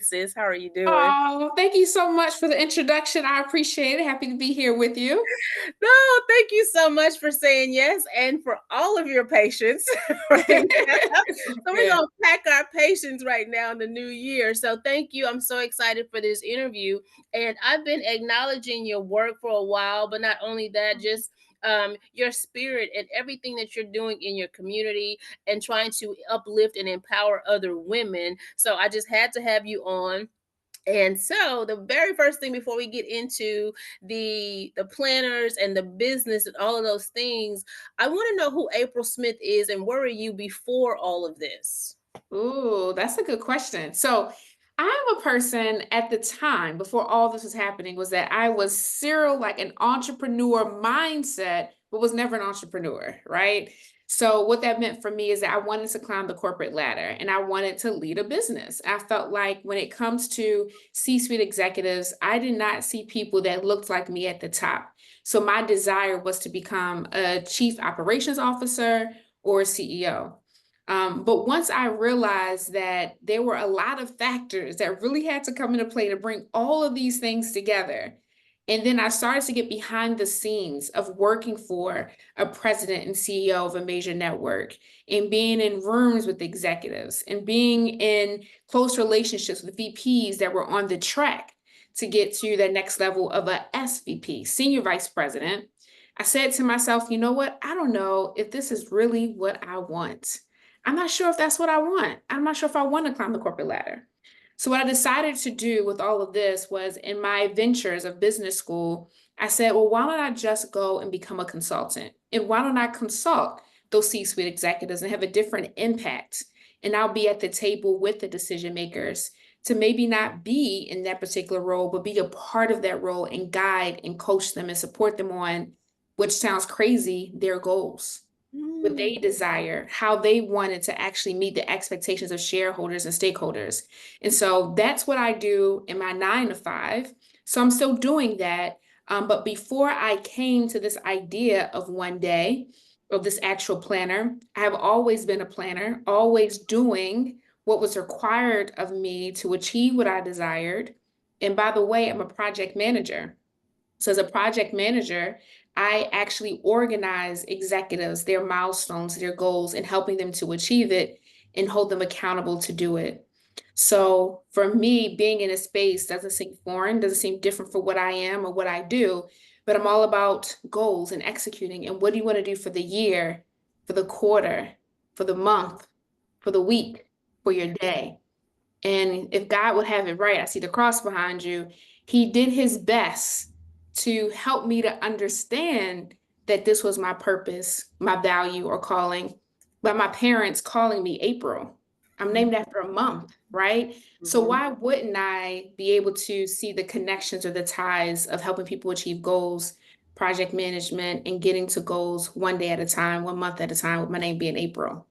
sis. How are you doing? Oh, thank you so much for the introduction. I appreciate it. Happy to be here with you. No, thank you so much for saying yes and for all of your patience right now. So we're Good. gonna pack our patience right now in the new year. So thank you. I'm so excited for this interview. And I've been acknowledging your work for a while, but not only that, just your spirit and everything that you're doing in your community and trying to uplift and empower other women. So I just had to have you on. And so the very first thing before we get into the planners and the business and all of those things, I want to know who April Smith is and where were you before all of this? Ooh, that's a good question. So, I'm a person at the time before all this was happening was that I was serial like an entrepreneur mindset, but was never an entrepreneur, right? So, what that meant for me is that I wanted to climb the corporate ladder and I wanted to lead a business. I felt like when it comes to C-suite executives, I did not see people that looked like me at the top. So, my desire was to become a chief operations officer or a CEO. But once I realized that there were a lot of factors that really had to come into play to bring all of these things together. And then I started to get behind the scenes of working for a president and CEO of a major network and being in rooms with executives and being in close relationships with VPs that were on the track to get to the next level of a SVP, senior vice president. I said to myself, you know what? I don't know if this is really what I want. I'm not sure if that's what I want. I'm not sure if I want to climb the corporate ladder. So, what I decided to do with all of this was in my ventures of business school, I said, well, why don't I just go and become a consultant? And why don't I consult those C suite executives and have a different impact? And I'll be at the table with the decision makers to maybe not be in that particular role, but be a part of that role and guide and coach them and support them on, which sounds crazy, their goals, what Mm. they desire, how they wanted to actually meet the expectations of shareholders and stakeholders. And so that's what I do in my 9 to 5. So I'm still doing that. But before I came to this idea of one day, of this actual planner, I have always been a planner, always doing what was required of me to achieve what I desired. And by the way, I'm a project manager. So, as a project manager, I actually organize executives, their milestones, their goals, and helping them to achieve it and hold them accountable to do it. So, for me, being in a space doesn't seem foreign, doesn't seem different for what I am or what I do, but I'm all about goals and executing. And what do you want to do for the year, for the quarter, for the month, for the week, for your day? And if God would have it right, I see the cross behind you. He did his best to help me to understand that this was my purpose, my value, or calling. But my parents calling me April. I'm named after a month, right? So Mhm. why wouldn't I be able to see the connections or the ties of helping people achieve goals, project management, and getting to goals one day at a time, 1 month at a time, with my name being April?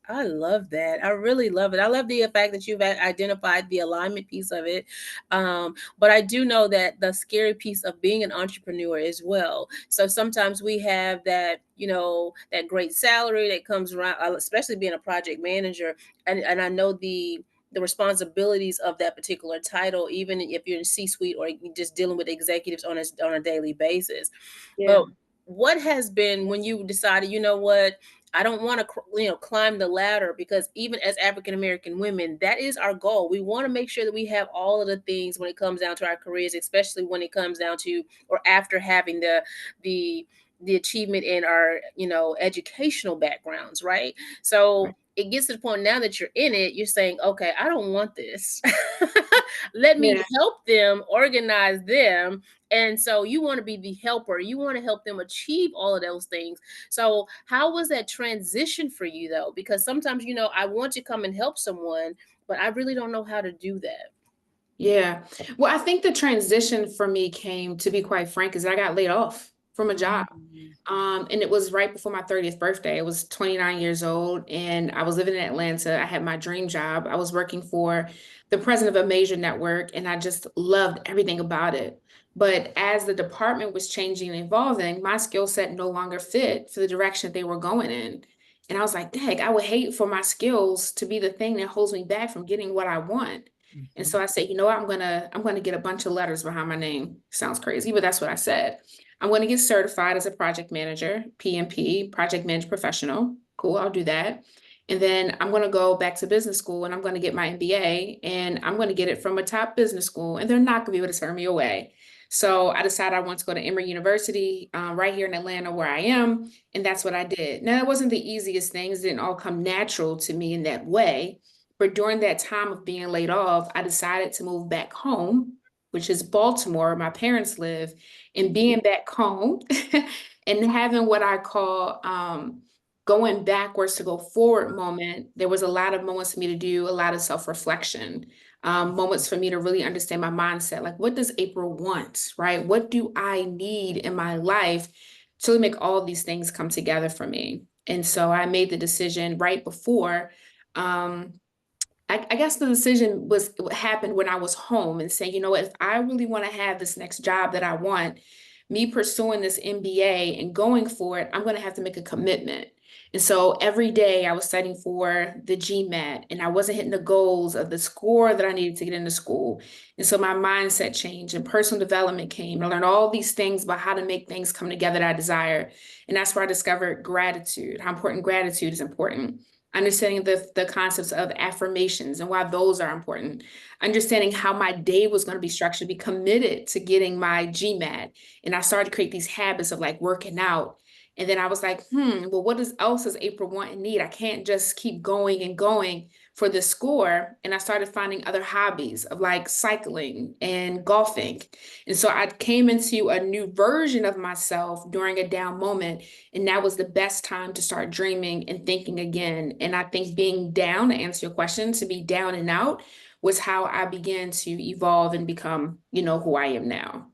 I love that. I really love it. I love the fact that you've identified the alignment piece of it. But I do know that the scary piece of being an entrepreneur as well. So sometimes we have that, that great salary that comes around, especially being a project manager. And I know the responsibilities of that particular title, even if you're in C-suite or you're just dealing with executives on a daily basis. Yeah. But what has been when you decided, you know what? I don't want to, climb the ladder because even as African American women, that is our goal. We want to make sure that we have all of the things when it comes down to our careers, especially when it comes down to or after having the the achievement in our, educational backgrounds, right? So Right. it gets to the point now that you're in it, you're saying, okay, I don't want this. Let me Yeah. help them, organize them. And so you want to be the helper. You want to help them achieve all of those things. So, how was that transition for you though? Because sometimes, I want to come and help someone, but I really don't know how to do that. Yeah. Well, I think the transition for me came, to be quite frank, is I got laid off from a job. Mm. And it was right before my 30th birthday. I was 29 years old and I was living in Atlanta. I had my dream job. I was working for the president of a major network and I just loved everything about it. But as the department was changing and evolving, my skill set no longer fit for the direction they were going in. And I was like, dang, I would hate for my skills to be the thing that holds me back from getting what I want. And Mhm. so I said, you know what, I'm gonna get a bunch of letters behind my name. Sounds crazy, but that's what I said. I'm gonna get certified as a project manager, PMP, project manager professional. Cool, I'll do that. And then I'm gonna go back to business school and I'm gonna get my MBA and I'm gonna get it from a top business school and they're not gonna be able to turn me away. So I decided I want to go to Emory University, right here in Atlanta where I am. And that's what I did. Now, it wasn't the easiest things, didn't all come natural to me in that way. But during that time of being laid off, I decided to move back home, which is Baltimore, where my parents live, and being back home and having what I call going backwards to go forward moment. There was a lot of moments for me to do, a lot of self-reflection, moments for me to really understand my mindset. Like, what does April want, right? What do I need in my life to make all of these things come together for me? And so I made the decision right before. Um, I guess the decision was happened when I was home and saying, you know what, if I really want to have this next job that I want, me pursuing this MBA and going for it, I'm going to have to make a commitment. And so every day I was studying for the GMAT and I wasn't hitting the goals of the score that I needed to get into school. And so my mindset changed and personal development came. I learned all these things about how to make things come together that I desire. And that's where I discovered gratitude, how important gratitude is important, understanding the concepts of affirmations and why those are important, understanding how my day was going to be structured, be committed to getting my GMAT. And I started to create these habits of like working out. And then I was like, well, what else does April want and need? I can't just keep going and going for the score. And I started finding other hobbies of like cycling and golfing. And so I came into a new version of myself during a down moment. And that was the best time to start dreaming and thinking again. And I think being down, to answer your question, to be down and out was how I began to evolve and become, who I am now.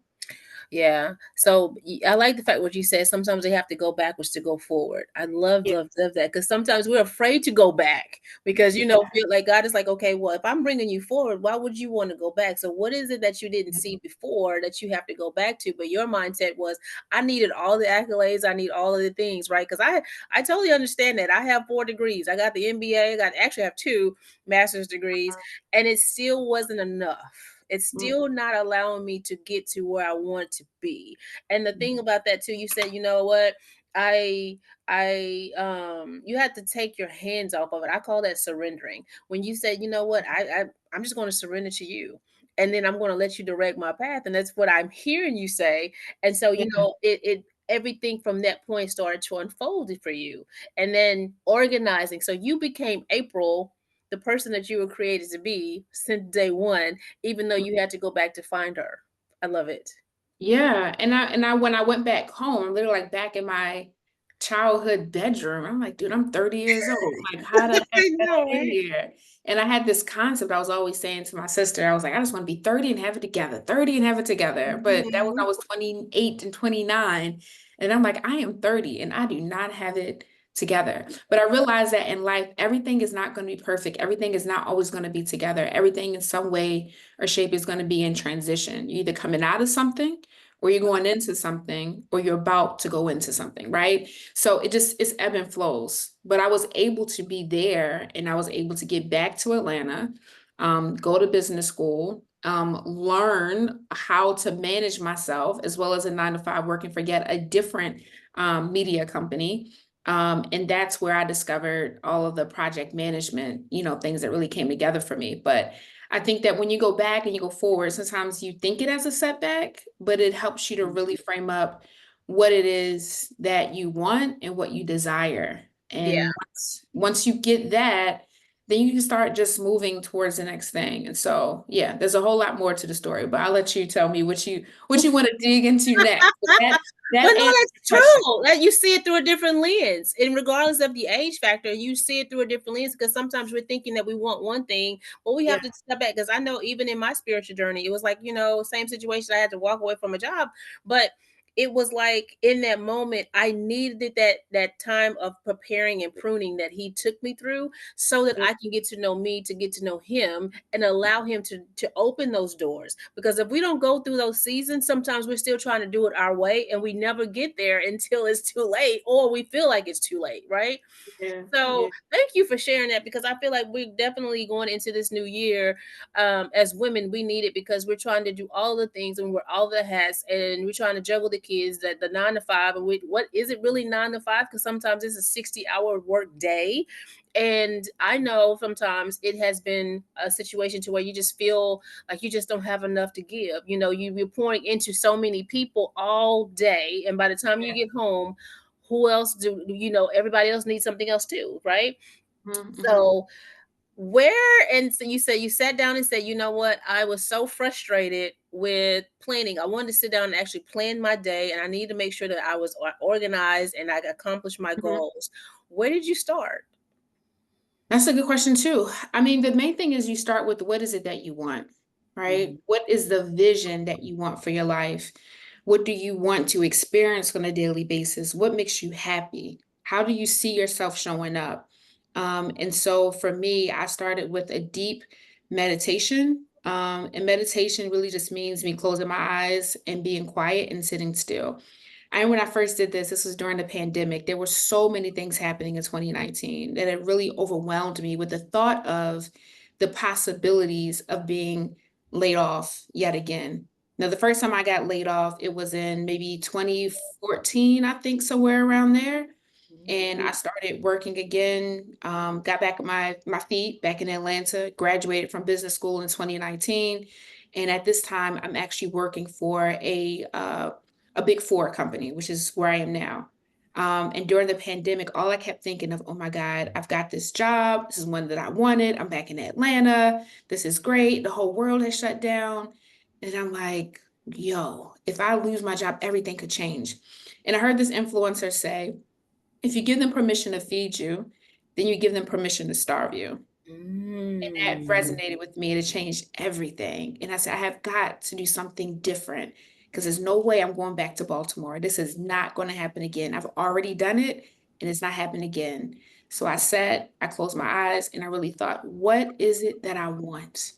Yeah. So I like the fact what you said. Sometimes they have to go backwards to go forward. I love, Yeah. love, love that because sometimes we're afraid to go back because Yeah. feel like God is like, okay, well, if I'm bringing you forward, why would you want to go back? So what is it that you didn't see before that you have to go back to? But your mindset was, I needed all the accolades, I need all of the things, right? Because I totally understand that. I have 4 degrees. I got the MBA. I got actually have 2 master's degrees, and it still wasn't enough. It's Mm, still not allowing me to get to where I want to be. And the thing about that too, you said, you know what? I you had to take your hands off of it. I call that surrendering. When you said, you know what, I'm just going to surrender to you. And then I'm going to let you direct my path. And that's what I'm hearing you say. And so, yeah. it everything from that point started to unfold for you. And then organizing. So you became April, the person that you were created to be since day one, even though you had to go back to find her. I love it. Yeah, and I when I went back home, I'm literally like back in my childhood bedroom. I'm like, dude, I'm 30 years old. Like, how the heck I did I know, get right? here? And I had this concept I was always saying to my sister. I was like, I just want to be 30 and have it together, 30 and have it together. But that was I Mhm. was 28 and 29. And I'm like, I am 30 and I do not have it together. But I realized that in life, everything is not going to be perfect. Everything is not always going to be together. Everything in some way or shape is going to be in transition. You're either coming out of something or you're going into something or you're about to go into something, right? So it's ebb and flows. But I was able to be there and I was able to get back to Atlanta, go to business school, learn how to manage myself as well as a 9 to 5 working for yet a different media company. And that's where I discovered all of the project management, things that really came together for me. But I think that when you go back and you go forward, sometimes you think it as a setback, but it helps you to really frame up what it is that you want and what you desire. Yeah. And once you get that, then you can start just moving towards the next thing. And so, yeah, there's a whole lot more to the story, but I'll let you tell me what you want to dig into next. But But that no, answers that's the question. true. That you see it through a different lens. And regardless of the age factor, you see it through a different lens because sometimes we're thinking that we want one thing, but we have Yeah. to step back. Because I know even in my spiritual journey, it was like, same situation. I had to walk away from a job, but it was like in that moment I needed that time of preparing and pruning that he took me through, so that Yeah. I can get to know me, to get to know him, and allow him to open those doors. Because if we don't go through those seasons, sometimes we're still trying to do it our way, and we never get there until it's too late, or we feel like it's too late, right? Yeah. Yeah. So thank you for sharing that, because I feel like we're definitely going into this new year. As women, we need it because we're trying to do all the things and we're all the hats, and we're trying to juggle the kids, that the 9 to 5, and what is it really 9 to 5? Because sometimes it's a 60-hour work day. And I know sometimes it has been a situation to where you just feel like you just don't have enough to give. You're pouring into so many people all day, and by the time you get home, who else do everybody else needs something else too, right? Mm-hmm. So where and so you said you sat down and said, you know what, I was so frustrated with planning. I wanted to sit down and actually plan my day, and I need to make sure that I was organized and I accomplished my Mm-hmm. goals. Where did you start? That's a good question too. I mean, the main thing is you start with what is it that you want, right? Mhm. What is the vision that you want for your life? What do you want to experience on a daily basis? What makes you happy? How do you see yourself showing up? And so for me, I started with a deep meditation. And meditation really just means me closing my eyes and being quiet and sitting still. And when I first did this was during the pandemic. There were so many things happening in 2019 that it really overwhelmed me with the thought of the possibilities of being laid off yet again. Now, the first time I got laid off, it was in maybe 2014, I think, somewhere around there. And I started working again, got back on my feet back in Atlanta, graduated from business school in 2019. And at this time, I'm actually working for a big four company, which is where I am now. And during the pandemic, all I kept thinking of, oh my God, I've got this job. This is one that I wanted. I'm back in Atlanta. This is great. The whole world has shut down. And I'm like, yo, if I lose my job, everything could change. And I heard this influencer say, if you give them permission to feed you, then you give them permission to starve you. And that Mm. resonated with me. It changed everything. And I said, I have got to do something different because there's no way I'm going back to Baltimore. This is not going to happen again. I've already done it and it's not happening again. So I sat, I closed my eyes, and I really thought, what is it that I want?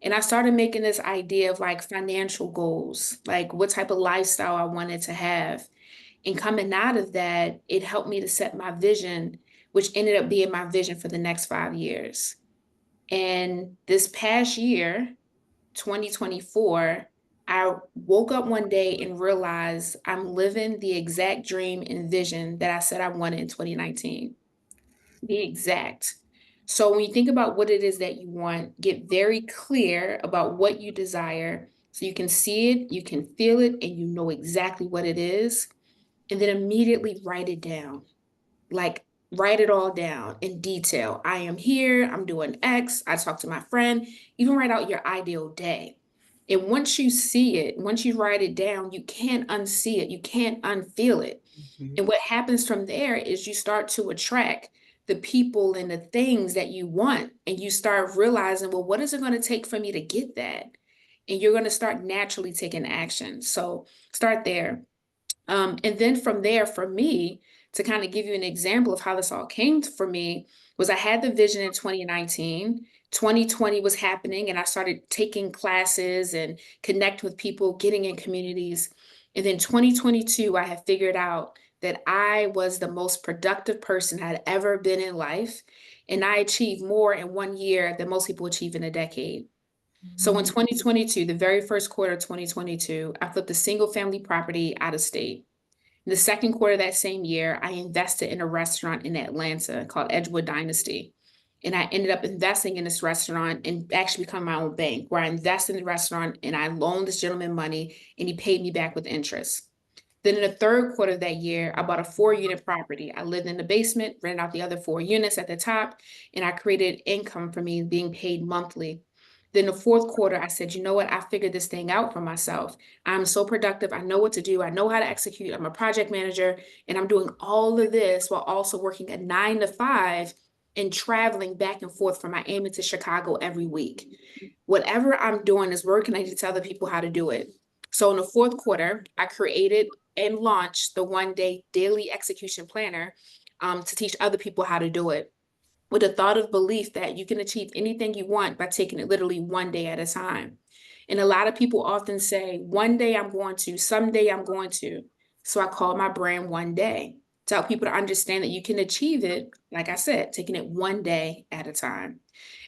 And I started making this idea of like financial goals, like what type of lifestyle I wanted to have. And coming out of that, it helped me to set my vision, which ended up being my vision for the next 5 years. And this past year, 2024, I woke up one day and realized I'm living the exact dream and vision that I said I wanted in 2019. The exact. So when you think about what it is that you want, get very clear about what you desire so you can see it, you can feel it, and you know exactly what it is. And then immediately write it down. Like, write it all down in detail. I am here, I'm doing X, I talked to my friend, even write out your ideal day. And once you see it, once you write it down, you can't unsee it, you can't unfeel it. Mhm. And what happens from there is you start to attract the people and the things that you want. And you start realizing, well, what is it going to take for me to get that? And you're going to start naturally taking action. So start there. And then from there, for me, to kind of give you an example of how this all came for me, was I had the vision in 2019. 2020 was happening, and I started taking classes and connect with people, getting in communities. And then 2022, I had figured out that I was the most productive person I had ever been in life. And I achieved more in 1 year than most people achieve in a decade. So in Mm. 2022, the very first quarter of 2022, I flipped a single family property out of state. In the second quarter of that same year, I invested in a restaurant in Atlanta called Edgewood Dynasty. And I ended up investing in this restaurant and actually become my own bank, where I invest in the restaurant and I loaned this gentleman money and he paid me back with interest. Then in the third quarter of that year, I bought a 4 unit property. I lived in the basement, rented out the other 4 units at the top, and I created income for me being paid monthly. Then the fourth quarter, I said, you know what? I figured this thing out for myself. I'm so productive. I know what to do. I know how to execute. I'm a project manager, and I'm doing all of this while also working a 9 to 5 and traveling back and forth from Miami to Chicago every week. Whatever I'm doing is working. I need to tell the people how to do it. So in the fourth quarter, I created and launch the 1 day daily execution planner to teach other people how to do it with the thought of belief that you can achieve anything you want by taking it literally 1 day at a time. And a lot of people often say, 1 day I'm going to, someday I'm going to. So I call my brand 1 day to help people to understand that you can achieve it, like I said, taking it 1 day at a time.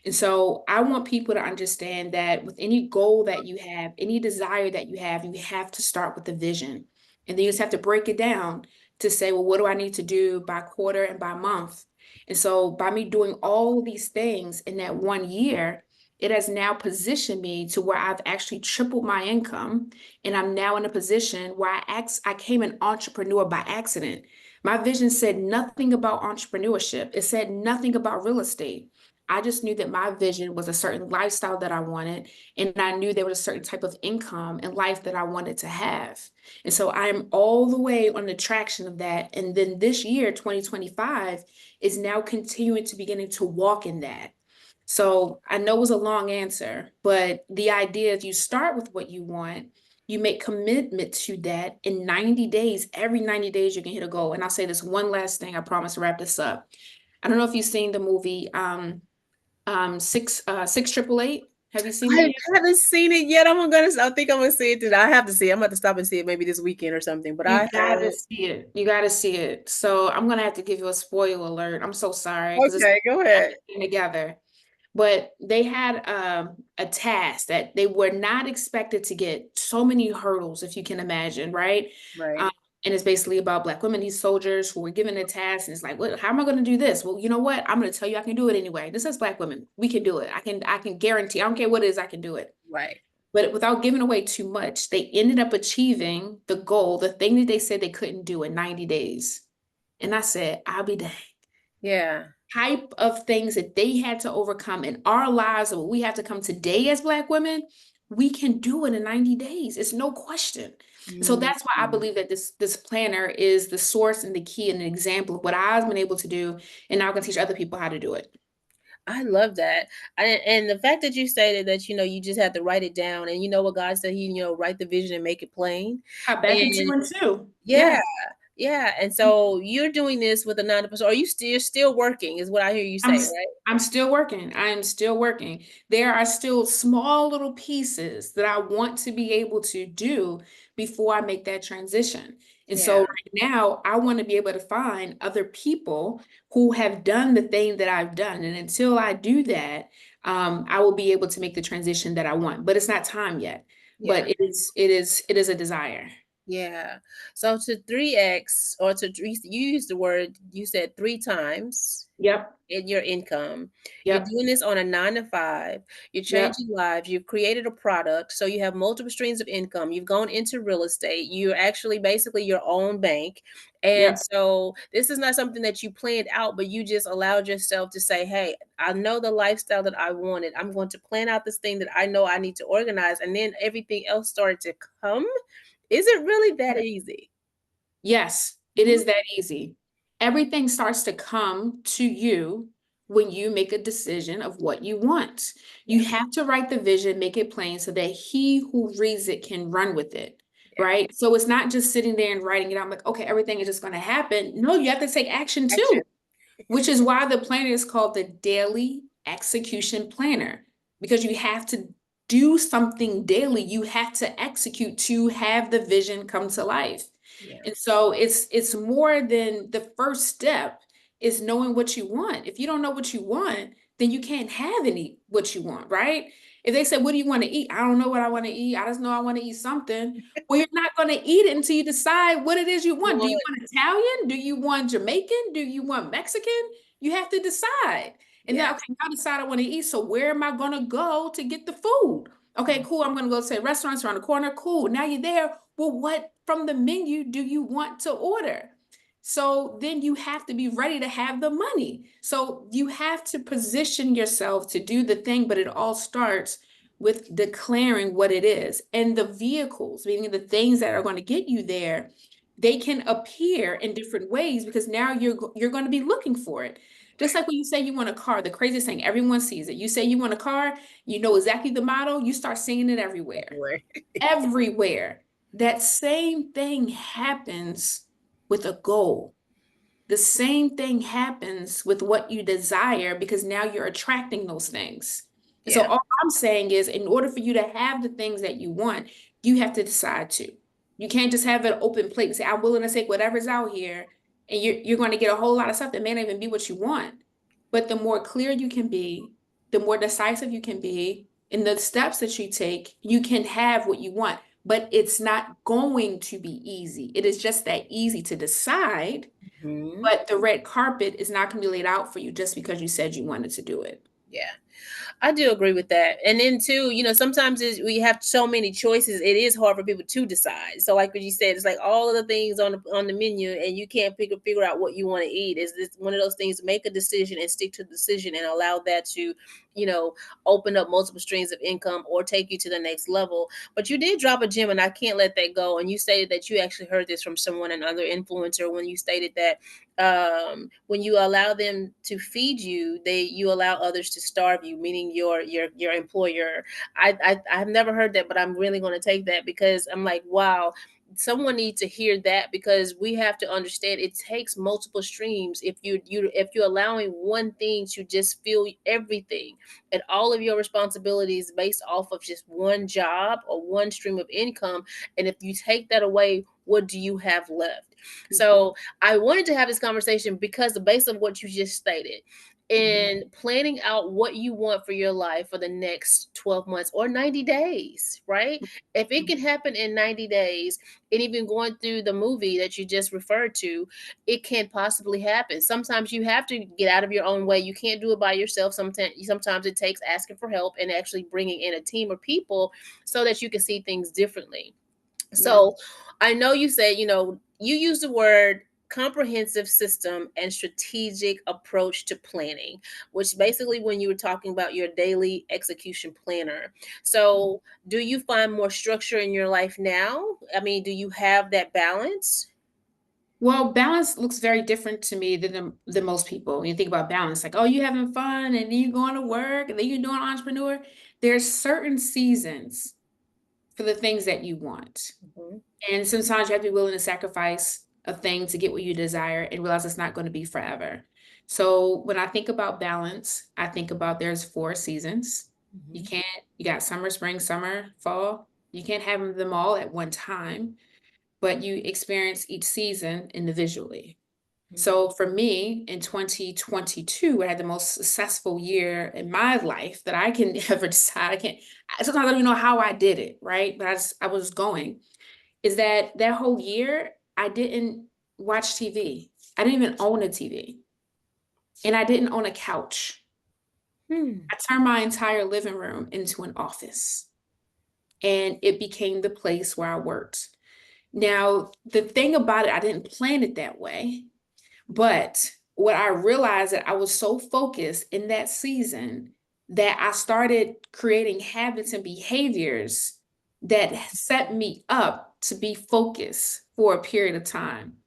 And so I want people to understand that with any goal that you have, any desire that you have to start with the vision. And then you just have to break it down to say, well, what do I need to do by quarter and by month? And so by me doing all these things in that 1 year, it has now positioned me to where I've actually tripled my income. And I'm now in a position where I came an entrepreneur by accident. My vision said nothing about entrepreneurship. It said nothing about real estate. I just knew that my vision was a certain lifestyle that I wanted, and I knew there was a certain type of income and life that I wanted to have. And so I'm all the way on the traction of that. And then this year, 2025, is now continuing to beginning to walk in that. So I know it was a long answer, but the idea is you start with what you want, you make commitment to that in 90 days. Every 90 days, you can hit a goal. And I'll say this one last thing, I promise to wrap this up. I don't know if you've seen the movie six triple eight. Have you seen that I yet? haven't seen it yet. I think I'm gonna see it today. I have to see it. I'm about to stop and see it maybe this weekend or something. But I You gotta haven't. see it. You gotta see it. So I'm gonna have to give you a spoiler alert. I'm so sorry because it's Okay, go ahead. together. But they had a task that they were not expected to get so many hurdles, if you can imagine, right? Um, Right, and it's basically about Black women, these soldiers who were given a task, and it's like, well, how am I going to do this? Well, you know what? I'm going to tell you, I can do it anyway. This is Black women. We can do it. I can guarantee. I don't care what it is, I can do it. right. But without giving away too much, they ended up achieving the goal, the thing that they said they couldn't do in 90 days. And I said, I'll be dang Yeah. type of things that they had to overcome in our lives and what we have to come today as Black women, we can do it in 90 days. It's no question. So Mhm. that's why I believe that this planner is the source and the key and an example of what I've been able to do, and now I can teach other people how to do it. I love that. And the fact that you stated that, you just have to write it down and you know what God said, write the vision and make it plain. Back in two And and two. yeah, Yeah. yeah. And so you're doing this with a 9 to 5. Are you're still working, is what I hear you I'm say, s- right? I'm still working. I am still working. There are still small little pieces that I want to be able to do before I make that transition. And so Yeah. right now, I want to be able to find other people who have done the thing that I've done. And until I do that, I will be able to make the transition that I want. But it's not time yet. Yeah. But it is a desire. Yeah. So to 3x or you used the word, you said 3 times Yep. in your income. You're Yep. doing this on a 9 to 5. You're Yep. changing lives. You've created a product. So you have multiple streams of income. You've gone into real estate. You're actually basically your own bank. And Yep. so this is not something that you planned out, but you just allowed yourself to say, hey, I know the lifestyle that I wanted. I'm going to plan out this thing that I know I need to organize. And then everything else started to come. Is it really that easy? Yes, it Mhm. is that easy. Everything starts to come to you when you make a decision of what you want. Yeah, You have to write the vision, make it plain so that he who reads it can run with it, yeah. right? So it's not just sitting there and writing it out like, okay, everything is just going to happen. No, you have to take action Action. too, which is why the planner is called the daily execution planner, because you have to do something daily. You have to execute to have the vision come to life. Yeah. And so it's more than the first step is knowing what you want. If you don't know what you want, then you can't have any what you want, right? If they say, what do you want to eat? I don't know what I want to eat. I just know I want to eat something. Well, you're not going to eat it until you decide what it is you want. Do you Well, want Italian? Do you want Jamaican? Do you want Mexican? You have to decide. And then, yes. okay, I decide I want to eat. So where am I going to go to get the food? Okay, cool. I'm going to go say restaurants around the corner. Cool. Now you're there. Well, what from the menu do you want to order? So then you have to be ready to have the money. So you have to position yourself to do the thing, but it all starts with declaring what it is. And the vehicles, meaning the things that are going to get you there, they can appear in different ways because now you're going to be looking for it. Just like when you say you want a car, the craziest thing, everyone sees it. You say you want a car, you know exactly the model, you start seeing it everywhere Everywhere. everywhere. that same thing happens with a goal. The same thing happens with what you desire because now you're attracting those things. And so Yeah. all I'm saying is in order for you to have the things that you want, you have to decide to. You can't just have an open plate and say, I'm willing to take whatever's out here. And you're going to get a whole lot of stuff that may not even be what you want. But the more clear you can be, the more decisive you can be in the steps that you take, you can have what you want. But it's not going to be easy. It is just that easy to decide, Hmm. but the red carpet is not going to be laid out for you just because you said you wanted to do it. Yeah. I do agree with that. And then too, sometimes we have so many choices. It is hard for people to decide. So like what you said, it's like all of the things on the menu, and you can't figure out what you want to eat. Is this one of those things? Make a decision and stick to the decision, and allow that to, you know, open up multiple streams of income or take you to the next level. But you did drop a gem, and I can't let that go. And you stated that you actually heard this from someone, another influencer, when you stated that when you allow them to feed you, you allow others to starve you, meaning your employer. I've never heard that, but I'm really going to take that, because I'm like, wow, someone needs to hear that, because we have to understand it takes multiple streams. If you're allowing one thing to just fill everything and all of your responsibilities based off of just one job or one stream of income, and if you take that away, what do you have left? Mhm. So I wanted to have this conversation because the base of what you just stated, Mhm. and planning out what you want for your life for the next 12 months or 90 days, right? If it can happen in 90 days, and even going through the movie that you just referred to, it can possibly happen. Sometimes you have to get out of your own way. You can't do it by yourself. Sometimes it takes asking for help and actually bringing in a team of people so that you can see things differently. Yeah. So I know you said, you use the word comprehensive system and strategic approach to planning, which basically when you were talking about your daily execution planner. So do you find more structure in your life now? I mean, do you have that balance? Well, balance looks very different to me than most people. When you think about balance, like, oh, you having fun and then you going to work and then you're doing entrepreneur. There's certain seasons for the things that you want. Mhm. And sometimes you have to be willing to sacrifice a thing to get what you desire and realize it's not going to be forever. So when I think about balance, I think about there's 4 seasons. You Mhm. can't, you got summer, spring, summer, fall. You can't have them all at one time, but you experience each season individually. Mhm. So for me in 2022, I had the most successful year in my life that I can ever decide. Sometimes I don't even know how I did it, right? But I was going. Is that whole year, I didn't watch TV. I didn't even own a TV. And I didn't own a couch. Hmm. I turned my entire living room into an office. And it became the place where I worked. Now, the thing about it, I didn't plan it that way. But what I realized that I was so focused in that season that I started creating habits and behaviors that set me up to be focused for a period of time.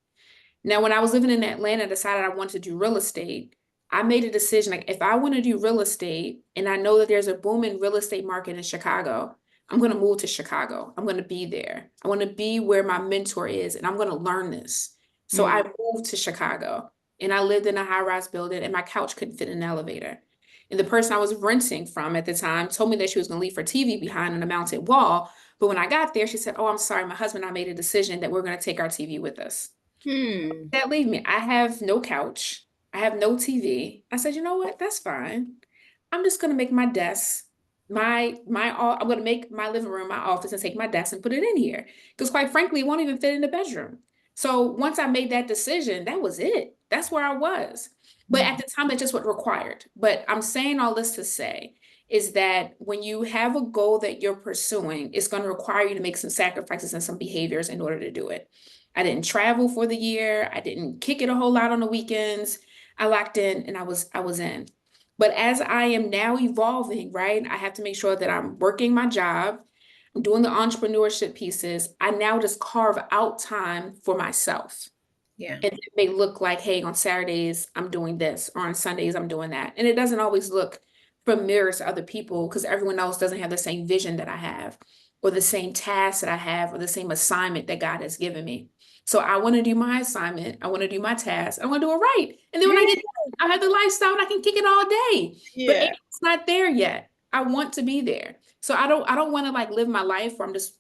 Now, when I was living in Atlanta, I decided I wanted to do real estate. I made a decision like if I want to do real estate and I know that there's a booming real estate market in Chicago, I'm going to move to Chicago. I'm going to be there. I want to be where my mentor is and I'm going to learn this. So I Hmm. moved to Chicago and I lived in a high-rise building and my couch couldn't fit in an elevator. And the person I was renting from at the time told me that she was going to leave her TV behind on a mounted wall. But when I got there, she said, "Oh, I'm sorry. My husband and I made a decision that we're going to take our TV with us." Hmm. That leave me. I have no couch. I have no TV. I said, you know what? That's fine. I'm just gonna make my desk I'm gonna make my living room my office and take my desk and put it in here. Because quite frankly, it won't even fit in the bedroom. So once I made that decision, that was it. That's where I was. But at Hmm. the time, that's just what required. But I'm saying all this to say is that when you have a goal that you're pursuing, it's going to require you to make some sacrifices and some behaviors in order to do it. I didn't travel for the year. I didn't kick it a whole lot on the weekends. I locked in and I was in. But as I am now evolving, right, I have to make sure that I'm working my job, I'm doing the entrepreneurship pieces. I now just carve out time for myself. Yeah. And it may look like, hey, on Saturdays, I'm doing this, or on Sundays, I'm doing that. And it doesn't always look familiar to other people because everyone else doesn't have the same vision that I have. or the same task that I have or the same assignment that God has given me. So I want to do my assignment. I want to do my task. I want to do it right. And then when I get Yeah. done, I have the lifestyle and I can kick it all day. But Yeah. it's not there yet. I want to be there. So I don't want to like live my life where I'm just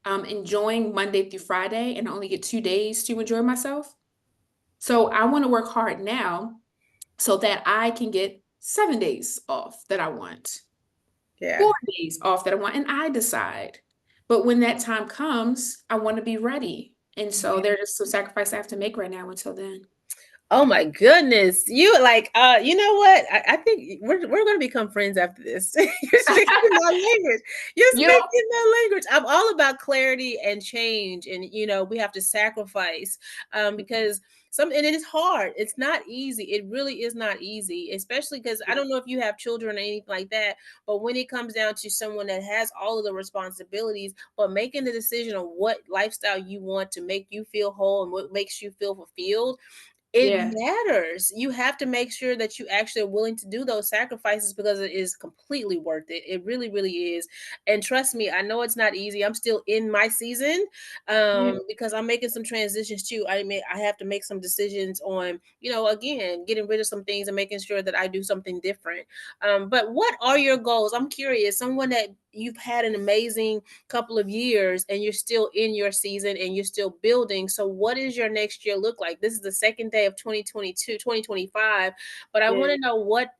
enjoying Monday through Friday and I only get 2 days to enjoy myself. So I want to work hard now so that I can get 7 days off that I want, Yeah. 4 days off that I want, and I decide. But when that time comes, I want to be ready. And so there's some sacrifice I have to make right now until then. Oh my goodness. You like you know what? I think we're gonna become friends after this. You're speaking my language. You're You know, speaking my language. I'm all about clarity and change. And we have to sacrifice because some and it is hard. It's not easy. It really is not easy, especially because I don't know if you have children or anything like that, but when it comes down to someone that has all of the responsibilities, but making the decision on what lifestyle you want to make you feel whole and what makes you feel fulfilled, it yeah, matters. You have to make sure that you actually are willing to do those sacrifices because it is completely worth it. It really, really is. And trust me, I know it's not easy. I'm still in my season yeah, because I'm making some transitions too. I have to make some decisions on, again, getting rid of some things and making sure that I do something different. But what are your goals? I'm curious. Someone that you've had an amazing couple of years and you're still in your season and you're still building. So what does your next year look like? This is the second day of 2022, 2025, but I want yeah. to know what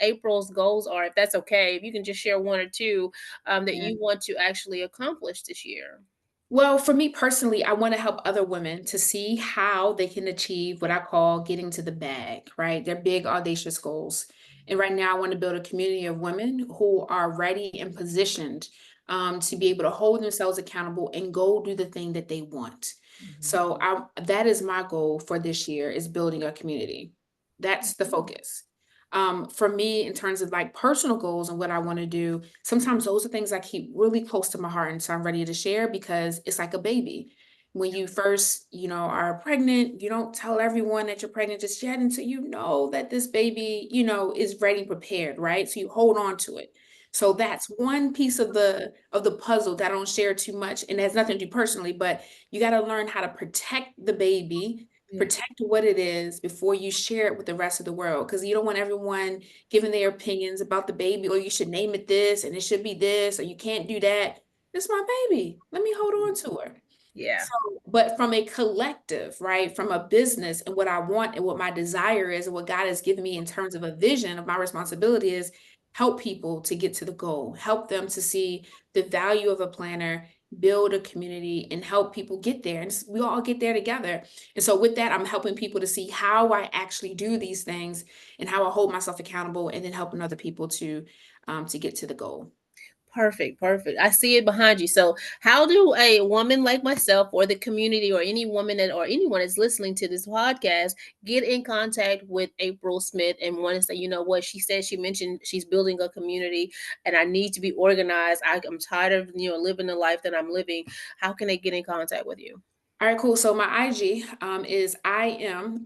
April's goals are, if that's okay. If you can just share one or two that Yeah. you want to actually accomplish this year. Well, for me personally, I want to help other women to see how they can achieve what I call getting to the bag, right? They're big, audacious goals. And right now, I want to build a community of women who are ready and positioned to be able to hold themselves accountable and go do the thing that they want. Mhm. So that is my goal for this year is building a community. That's the focus. For me, in terms of like personal goals and what I want to do, sometimes those are things I keep really close to my heart. And so I'm ready to share because it's like a baby. When you first, are pregnant, you don't tell everyone that you're pregnant just yet until you know that this baby, is ready and prepared, right? So you hold on to it. So that's one piece of the puzzle that I don't share too much and has nothing to do personally, but you got to learn how to protect the baby, Yeah. protect what it is before you share it with the rest of the world because you don't want everyone giving their opinions about the baby, or you should name it this and it should be this, or you can't do that. It's my baby. Let me hold on to her. Yeah. So, but from a collective, right, from a business and what I want and what my desire is and what God has given me in terms of a vision of my responsibility is help people to get to the goal, help them to see the value of a planner, build a community, and help people get there. And we all get there together. And so, with that, I'm helping people to see how I actually do these things and how I hold myself accountable, and then helping other people to get to the goal. Perfect, perfect. I see it behind you. So, how do a woman like myself, or the community, or any woman or anyone that's listening to this podcast, get in contact with April Smith and want to say, you know what, she said, she mentioned she's building a community, and I need to be organized. I'm tired of living the life that I'm living. How can they get in contact with you? All right, cool. So my IG is IAM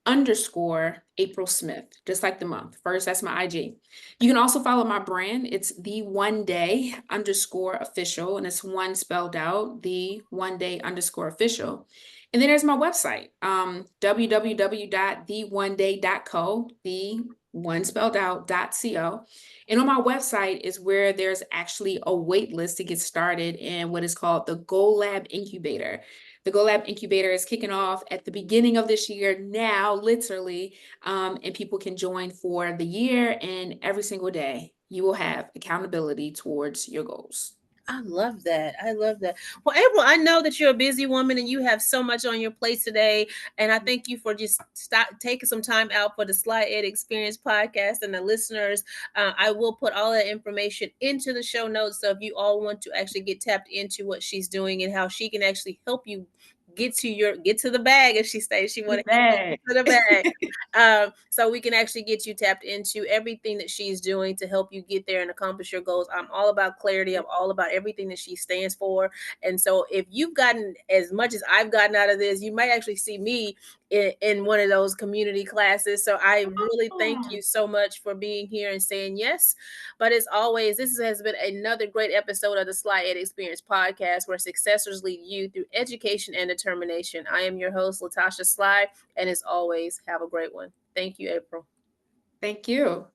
underscore April Smith, just like the month. First, that's my IG. You can also follow my brand. It's the one day underscore official, and it's one spelled out, the one day underscore official. And then there's my website, www.theoneday.co, the one spelled out .co. And on my website is where there's actually a wait list to get started in what is called the Goal Lab Incubator. The Go Lab Incubator is kicking off at the beginning of this year now, literally, and people can join for the year, and every single day you will have accountability towards your goals. I love that. I love that. Well, April, I know that you're a busy woman and you have so much on your plate today. And I thank you for just taking some time out for the Sly Ed Experience podcast and the listeners. I will put all that information into the show notes. So if you all want to actually get tapped into what she's doing and how she can actually help you get to the bag, as she states, she want The to help you bag. get to the bag. So we can actually get you tapped into everything that she's doing to help you get there and accomplish your goals. I'm all about clarity. I'm all about everything that she stands for. And so if you've gotten as much as I've gotten out of this, you might actually see me in one of those community classes. So I really thank you so much for being here and saying yes. But as always, this has been another great episode of the Sly Ed Experience podcast, where successors lead you through education and determination. I am your host, Latasha Sly, and as always, have a great one. Thank you, April. Thank you.